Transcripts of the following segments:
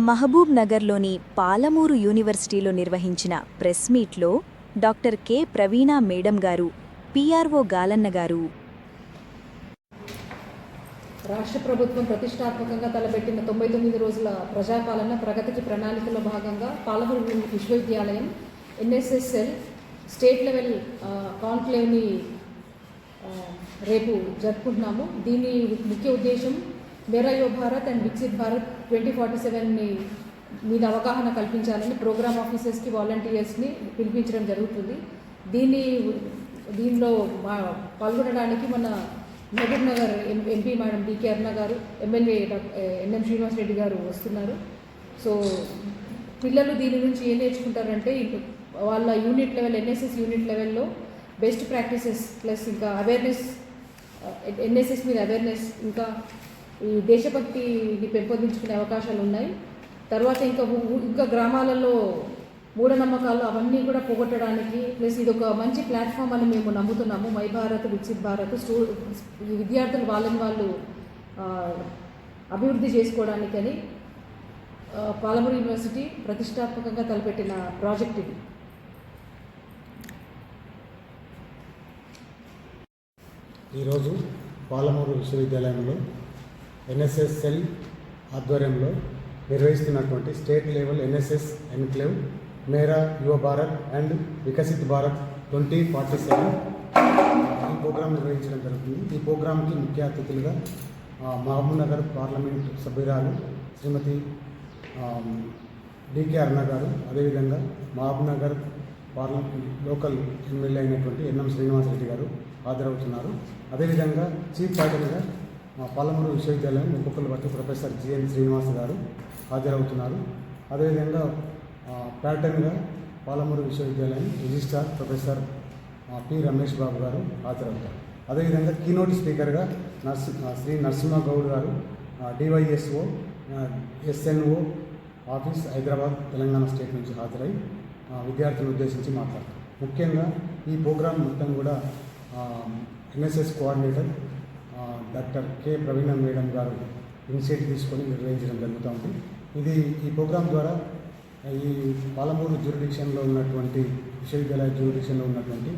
మహబూబ్ నగర్లోని పాలమూరు యూనివర్సిటీలో నిర్వహించిన ప్రెస్ మీట్లో డాక్టర్ కె ప్రవీణ మేడం గారు, పిఆర్ఓ గాలన్న గారు. రాష్ట్ర ప్రభుత్వం ప్రతిష్టాత్మకంగా తలపెట్టిన 99 రోజుల ప్రజాపాలన ప్రగతికి ప్రణాళికలో భాగంగా పాలమూరు విశ్వవిద్యాలయం ఎన్ఎస్ఎస్ఎల్ స్టేట్ లెవెల్ కాన్క్లేవ్ని రేపు జరుపుకుంటున్నాము. దీని ముఖ్య ఉద్దేశం మేరా యువ భారత్ అండ్ వికసిత్ భారత్ 2047 మీద అవగాహన కల్పించాలని ప్రోగ్రామ్ ఆఫీసర్స్కి, వాలంటీర్స్ని పిలిపించడం జరుగుతుంది. దీనిలో పాల్గొనడానికి మన Mahabubnagar MP madam D K Aruna garu, MLA NM Srinivas Reddy గారు వస్తున్నారు. సో పిల్లలు దీని నుంచి ఏం నేర్చుకుంటారంటే వాళ్ళ యూనిట్ లెవెల్, ఎన్ఎస్ఎస్ యూనిట్ లెవెల్లో బెస్ట్ ప్రాక్టీసెస్ ప్లస్ ఇంకా అవేర్నెస్, ఎన్ఎస్ఎస్ మీద అవేర్నెస్, ఇంకా ఈ దేశభక్తిని పెంపొందించుకునే అవకాశాలు ఉన్నాయి. తర్వాత ఇంకా గ్రామాలలో మూఢనమ్మకాలు అవన్నీ కూడా పోగొట్టడానికి ప్లస్ ఇది ఒక మంచి ప్లాట్ఫామ్ అని మేము నమ్ముతున్నాము. మై భారత్ వికసిత్ భారత్ విద్యార్థులు వాళ్ళు అభివృద్ధి చేసుకోవడానికని పాలమూరు యూనివర్సిటీ ప్రతిష్టాత్మకంగా తలపెట్టిన ప్రాజెక్ట్ ఇది. ఈరోజు పాలమూరు విశ్వవిద్యాలయంలో ఎన్ఎస్ఎస్ఎల్ ఆధ్వర్యంలో నిర్వహిస్తున్నటువంటి స్టేట్ లెవెల్ ఎన్ఎస్ఎస్ ఎన్క్లేవ్ మేరా యువ భారత్ అండ్ వికసిత్ భారత్ 2047 ఈ ప్రోగ్రాం నిర్వహించడం జరుగుతుంది. ఈ ప్రోగ్రాంకి ముఖ్య అతిథులుగా మహబూబ్ నగర్ పార్లమెంట్ సభ్యురాలు శ్రీమతి డికే అరుణ గారు, అదేవిధంగా మహబూబ్ నగర్ లోకల్ ఎమ్మెల్యే అయినటువంటి ఎన్ఎం శ్రీనివాస్ రెడ్డి గారు హాజరవుతున్నారు. అదేవిధంగా చీఫ్ ఫ్యాకల్టీగా పాలమూరు విశ్వవిద్యాలయం ఉపకులపతి ప్రొఫెసర్ జిఎన్ శ్రీనివాస్ గారు హాజరవుతున్నారు. అదేవిధంగా ప్యాటర్న్గా పాలమూరు విశ్వవిద్యాలయం registrar professor P Ramesh Babu గారు హాజరవుతారు. అదేవిధంగా కీనోట్ స్పీకర్గా శ్రీ నరసింహ గౌడ్ గారు, DYSO SNO office Hyderabad Telangana state నుంచి హాజరై విద్యార్థులను ఉద్దేశించి మాట్లాడతారు. ముఖ్యంగా ఈ ప్రోగ్రాం మొత్తం కూడా ఎన్ఎస్ఎస్ కోఆర్డినేటర్ డాక్టర్ కె ప్రవీణ మేడం గారు ఇనిషియేటివ్ తీసుకొని నిర్వహించడం జరుగుతుంది. ఈ ప్రోగ్రాం ద్వారా ఈ పాలమూరు జ్యూరిడిక్షన్లో ఉన్నటువంటి విశ్వవిద్యాలయ జ్యూరిడిక్షన్లో ఉన్నటువంటి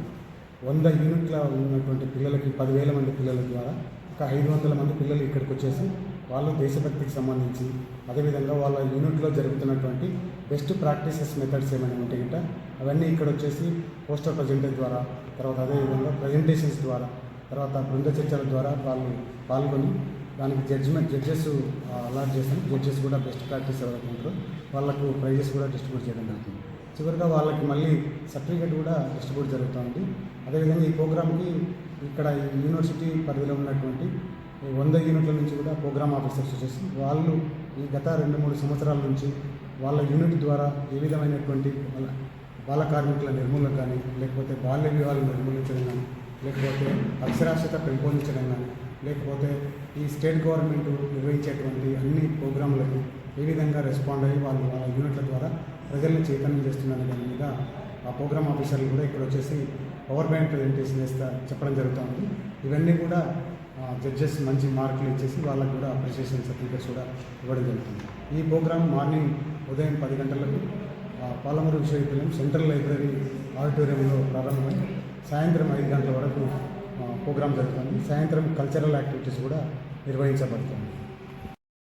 100 యూనిట్ల ఉన్నటువంటి పిల్లలకి 10,000 మంది పిల్లల ద్వారా ఒక 500 మంది పిల్లలు ఇక్కడికి వచ్చేసి వాళ్ళు దేశభక్తికి సంబంధించి, అదేవిధంగా వాళ్ళ యూనిట్లో జరుగుతున్నటువంటి బెస్ట్ ప్రాక్టీసెస్ మెథడ్స్ ఏమైనా ఉంటే గిట్ట అవన్నీ ఇక్కడ వచ్చేసి పోస్టర్ ప్రజెంటేషన్ ద్వారా, తర్వాత అదేవిధంగా ప్రజెంటేషన్స్ ద్వారా, తర్వాత బృంద చర్చల ద్వారా వాళ్ళు పాల్గొని దానికి జడ్జెస్ అలాట్ చేస్తాం. జడ్జెస్ కూడా బెస్ట్ ప్రాక్టీస్ ఎవరైతే ఉంటారో వాళ్ళకు ప్రైజెస్ కూడా డిస్ట్రిబ్యూట్ చేయడం జరుగుతుంది. చివరిగా వాళ్ళకి మళ్ళీ సర్టిఫికేట్ కూడా డిస్ట్రిబ్యూట్ జరుగుతుంది. అదేవిధంగా ఈ ప్రోగ్రామ్కి ఇక్కడ యూనివర్సిటీ పరిధిలో ఉన్నటువంటి 100 యూనిట్ల నుంచి కూడా ప్రోగ్రామ్ ఆఫీసర్స్ వచ్చేసి వాళ్ళు ఈ గత 2-3 సంవత్సరాల నుంచి వాళ్ళ యూనిట్ ద్వారా ఏ విధమైనటువంటి బాల కార్మికుల నిర్మూలన కానీ, లేకపోతే బాల్య వివాహాలు నిర్మూలించడం కానీ, లేకపోతే అక్షరాస్యత పెంపొందించడం కానీ, లేకపోతే ఈ స్టేట్ గవర్నమెంట్ నిర్వహించేటువంటి అన్ని ప్రోగ్రాములకు ఏ విధంగా రెస్పాండ్ అయ్యి వాళ్ళ యూనిట్ల ద్వారా ప్రజల్ని చైతన్యం చేస్తున్నారు దాని మీద ఆ ప్రోగ్రామ్ ఆఫీసర్లు కూడా ఇక్కడ వచ్చేసి పవర్ పాయింట్ ప్రజెంటేషన్ చెప్పడం జరుగుతుంది. ఇవన్నీ కూడా జడ్జెస్ మంచి మార్కులు ఇచ్చేసి వాళ్ళకు కూడా అప్రిషియేషన్ సర్టిఫికేట్స్ కూడా ఇవ్వడం జరుగుతుంది. ఈ ప్రోగ్రాం మార్నింగ్ ఉదయం 10 గంటలకు పాలమూరు విశ్వవిద్యాలయం సెంట్రల్ లైబ్రరీ ఆడిటోరియంలో ప్రారంభమై సాయంత్రం 5 గంటల వరకు ప్రోగ్రాం జరుగుతుంది. సాయంత్రం కల్చరల్ యాక్టివిటీస్ కూడా నిర్వహించబడుతుంది.